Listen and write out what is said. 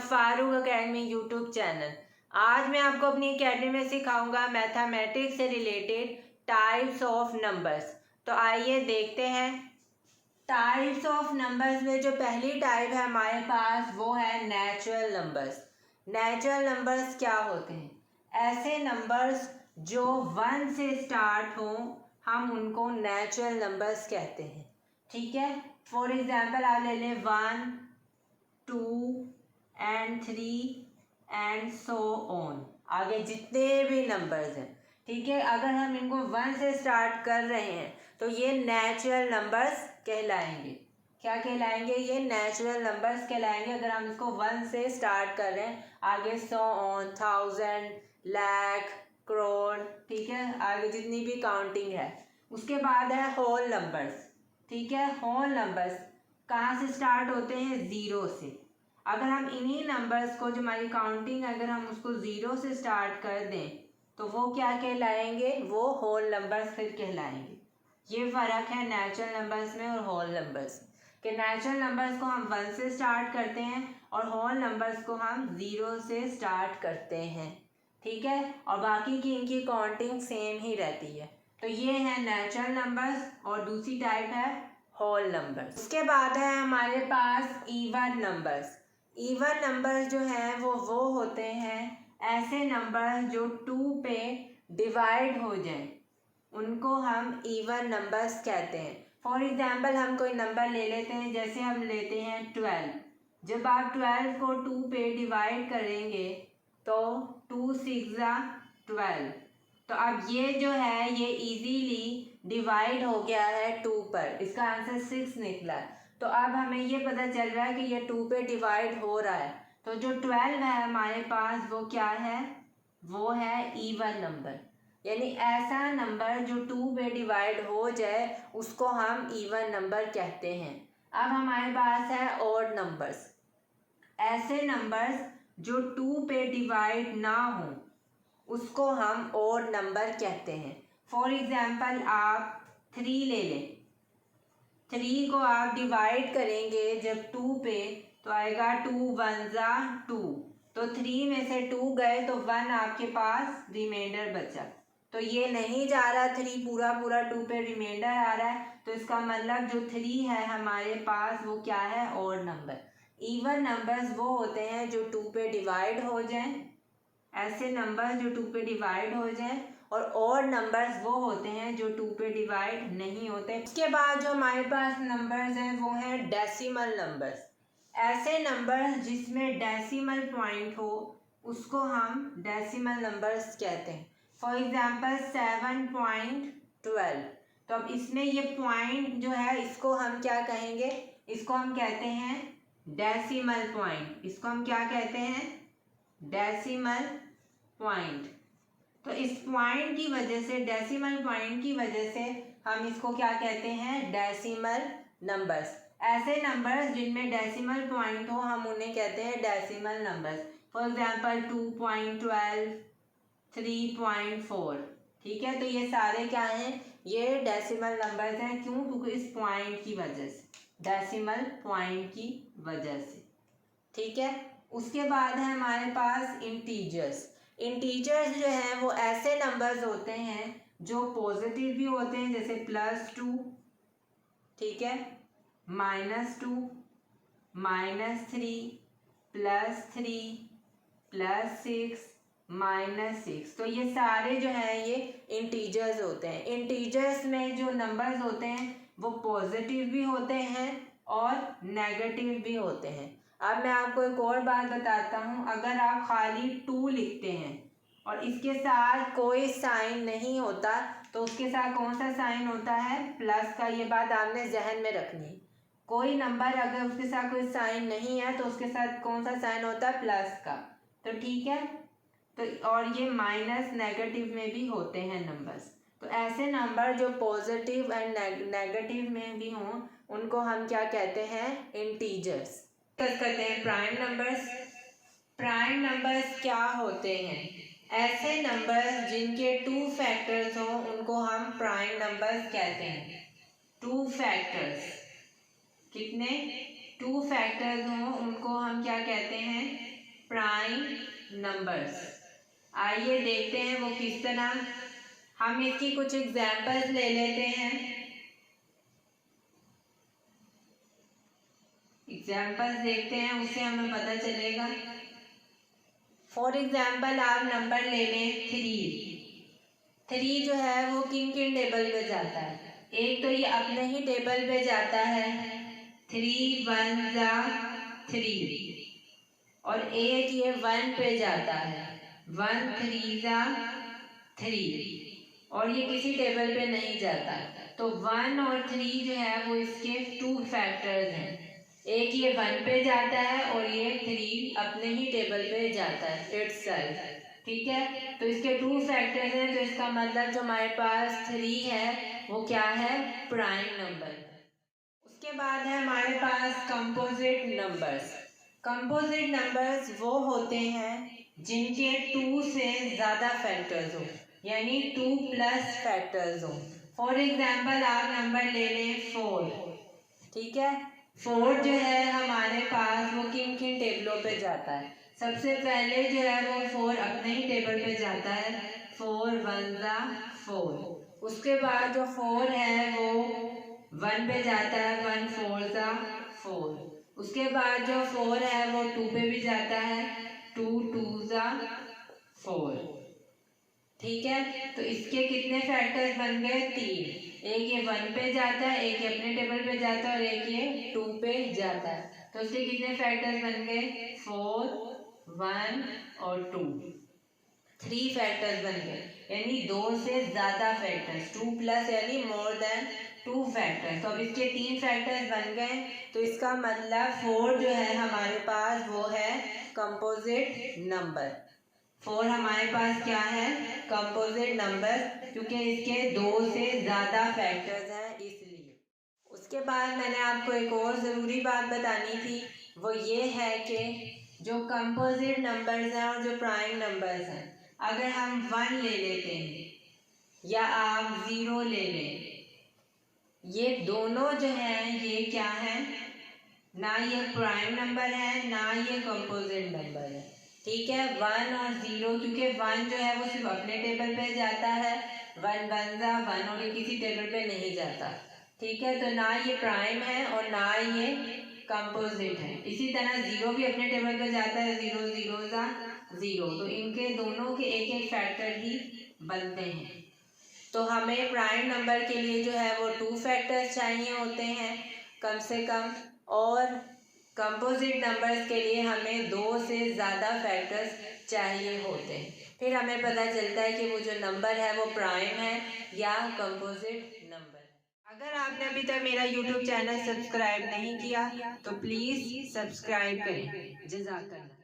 Farooq academy YouTube channel. आज मैं आपको अपनी एकेडमी में सिखाऊंगा मैथमेटिक्स से रिलेटेड टाइप्स ऑफ नंबर्स। तो आइए देखते हैं। टाइप्स ऑफ नंबर्स में जो पहली टाइप है हमारे पास वो है नेचुरल नंबर्स। नेचुरल नंबर्स क्या होते हैं? ऐसे नंबर्स जो 1 से स्टार्ट हों, हम उनको नेचुरल नंबर्स कहते हैं। ठीक है, फॉर एग्जाम्पल आप ले लें 1, 2 एंड 3 एंड सो ऑन, आगे जितने भी नंबर्स हैं। ठीक है, अगर हम इनको 1 से स्टार्ट कर रहे हैं तो ये नेचुरल नंबर्स कहलाएंगे। क्या कहलाएंगे? ये नेचुरल नंबर्स कहलाएंगे अगर हम इसको 1 से स्टार्ट कर रहे हैं। आगे सो ऑन, 1000, लाख, करोड़। ठीक है, आगे जितनी भी काउंटिंग है। उसके बाद है होल नंबर्स। ठीक है, होल नंबर्स कहाँ से स्टार्ट होते हैं? 0 से। अगर हम इन्हीं नंबर्स को, जो हमारी काउंटिंग अगर हम उसको 0 से स्टार्ट कर दें तो वो क्या कहलाएंगे? वो होल नंबर्स फिर कहलाएंगे। ये फ़र्क है नेचुरल नंबर्स में और होल नंबर्स के। नेचुरल नंबर्स को हम 1 से स्टार्ट करते हैं और होल नंबर्स को हम 0 से स्टार्ट करते हैं। ठीक है, और बाकी की इनकी काउंटिंग सेम ही रहती है। तो ये है नेचुरल नंबर्स और दूसरी टाइप है होल नंबर्स। उसके बाद है हमारे पास इवन नंबर्स। इवन नंबर्स जो हैं वो होते हैं ऐसे नंबर जो 2 पे डिवाइड हो जाएं, उनको हम इवन नंबर्स कहते हैं। फॉर एग्जांपल हम कोई नंबर ले लेते हैं, जैसे हम लेते हैं 12। जब आप 12 को 2 पे डिवाइड करेंगे तो 2 6 12। तो अब ये जो है ये इजीली डिवाइड हो गया है 2 पर। इसका आंसर 6 निकला है। तो अब हमें ये पता चल रहा है कि ये 2 पे डिवाइड हो रहा है। तो जो 12 है हमारे पास वो क्या है? वो है इवन नंबर। यानी ऐसा नंबर जो 2 पे डिवाइड हो जाए उसको हम इवन नंबर कहते हैं। अब हमारे पास है ऑड नंबर्स। ऐसे नंबर्स जो 2 पे डिवाइड ना हो उसको हम ऑड नंबर कहते हैं। फॉर एग्जाम्पल आप 3 ले लें। 3 को आप डिवाइड करेंगे जब 2 पे तो आएगा 2 1 2। तो 3 में से 2 गए तो 1 आपके पास रिमाइंडर बचा। तो ये नहीं जा रहा 3 पूरा 2 पे रिमाइंडर आ रहा है। तो इसका मतलब जो 3 है हमारे पास वो क्या है? Odd number. इवन नंबर्स वो होते हैं जो 2 पे डिवाइड हो जाएं, ऐसे नंबर जो 2 पे डिवाइड हो जाएं। और ऑड नंबर्स वो होते हैं जो 2 पे डिवाइड नहीं होते। उसके बाद जो हमारे पास नंबर्स हैं वो हैं डेसिमल नंबर्स। ऐसे नंबर्स जिसमें डेसिमल पॉइंट हो उसको हम डेसिमल नंबर्स कहते हैं। For example 7.12। तो अब इसमें ये पॉइंट जो है इसको हम क्या कहेंगे? इसको हम कहते हैं डेसिमल पॉइंट। इसको हम क्या कहते हैं? Decimal point. तो इस पॉइंट की वजह से, डेसिमल पॉइंट की वजह से हम इसको क्या कहते हैं? Decimal numbers. ऐसे नंबर्स जिनमें डेसिमल पॉइंट हो हम उन्हें कहते हैं डेसिमल नंबर्स। For example 2.12, 3.4। ठीक है, तो ये सारे क्या हैं? ये डेसिमल नंबर्स हैं। क्यों? क्योंकि इस पॉइंट की वजह से, डेसिमल पॉइंट की वजह से। ठीक है, उसके बाद है हमारे पास इंटीजर्स। इंटीजर्स जो हैं वो ऐसे नंबर्स होते हैं जो पॉजिटिव भी होते हैं, जैसे +2, ठीक है, -2, -3, +3, +6, -6। तो ये सारे जो हैं ये इंटीजर्स होते हैं। इंटीजर्स में जो नंबर्स होते हैं वो पॉजिटिव भी होते हैं और नेगेटिव भी होते हैं। अब मैं आपको एक और बात बताता हूँ। अगर आप खाली 2 लिखते हैं और इसके साथ कोई साइन नहीं होता तो उसके साथ कौन सा साइन होता है? प्लस का। ये बात आपने जहन में रखनी है। कोई नंबर अगर उसके साथ कोई साइन नहीं है तो उसके साथ कौन सा साइन होता है? प्लस का। तो ठीक है, तो और ये माइनस नेगेटिव में भी होते हैं नंबर्स। तो ऐसे नंबर जो पॉजिटिव एंड नेगेटिव में भी हों उनको हम क्या कहते हैं? इंटीजर्स। करते हैं प्राइम नंबर्स। प्राइम नंबर्स क्या होते हैं? ऐसे नंबर्स जिनके 2 फैक्टर्स हों उनको हम प्राइम नंबर्स कहते हैं। 2 फैक्टर्स, कितने? 2 फैक्टर्स हों उनको हम क्या कहते हैं? Prime numbers. आइए देखते हैं वो किस तरह। हम इसकी कुछ एग्जाम्पल्स ले लेते हैं। एग्जाम्पल्स देखते हैं, उससे हमें पता चलेगा। फॉर एग्जाम्पल आप नंबर ले लें 3 जो है वो किन किन टेबल पे जाता है। एक तो ये अपने ही टेबल पे जाता है, 3 1 जा 3, और एक ये 1 पे जाता है, 1 3 जा 3, और ये किसी टेबल पे नहीं जाता। तो 1 और 3 जो है वो इसके 2 फैक्टर्स हैं। एक ये 1 पे जाता है और ये 3 अपने ही टेबल पे जाता है इटसेल्फ। ठीक है, तो इसके 2 फैक्टर्स हैं, तो इसका मतलब जो हमारे पास 3 है वो क्या है, प्राइम नंबर। उसके बाद है हमारे पास कंपोजिट नंबर्स। कंपोजिट नंबर्स वो होते हैं जिनके 2 से ज़्यादा फैक्टर्स हो, यानी 2 प्लस फैक्टर्स हो। फॉर एग्जाम्पल आप नंबर ले लें 4। ठीक है, 4 जो है हमारे पास वो किन किन टेबलों पे जाता है। सबसे पहले जो है वो 4 अपने ही टेबल पे जाता है, 4 1 जा 4। उसके बाद जो 4 है वो 1 पे जाता है, 1 4 जा 4। उसके बाद जो 4 है वो 2 पे भी जाता है, 2 2 जा 4। ठीक है, तो इसके कितने फैक्टर्स बन गए, 3। एक ये 1 पे जाता है, एक ये अपने टेबल पे जाता है, और एक ये 2 पे जाता है। तो इसके कितने फैक्टर्स बन गए, 4 1 और 2, 3 फैक्टर्स बन गए, यानी 2 से ज़्यादा फैक्टर्स, 2 प्लस यानी मोर देन 2 फैक्टर्स। तो अब इसके 3 फैक्टर्स बन गए, तो इसका मतलब 4 जो है हमारे पास वो है कंपोजिट नंबर। 4 हमारे पास क्या है, कंपोजिट नंबर, क्योंकि इसके 2 से ज़्यादा फैक्टर्स हैं इसलिए। उसके बाद मैंने आपको एक और ज़रूरी बात बतानी थी, वो ये है कि जो कंपोजिट नंबर्स हैं और जो प्राइम नंबर्स हैं, अगर हम 1 ले लेते हैं या आप 0 ले लें, ये दोनों जो हैं ये क्या है, ना ये प्राइम नंबर है ना ये कंपोजिट नंबर है। ठीक है, 1 और 0, क्योंकि 1 जो है वो सिर्फ अपने टेबल पे जाता है, 1 1 जा 1, और ये किसी टेबल पे नहीं जाता। ठीक है, तो ना ये प्राइम है और ना ये कंपोजिट है। इसी तरह 0 भी अपने टेबल पे जाता है, 0 0 जा 0, तो इनके दोनों के एक एक फैक्टर ही बनते हैं। तो हमें प्राइम नंबर के लिए जो है वो 2 फैक्टर्स चाहिए होते हैं कम से कम, और कंपोजिट नंबर्स के लिए हमें 2 से ज़्यादा फैक्टर्स चाहिए होते हैं। फिर हमें पता चलता है कि वो जो नंबर है वो प्राइम है या कंपोजिट नंबर। अगर आपने अभी तक मेरा YouTube चैनल सब्सक्राइब नहीं किया तो प्लीज़ सब्सक्राइब करें। जज़ाकल्लाह।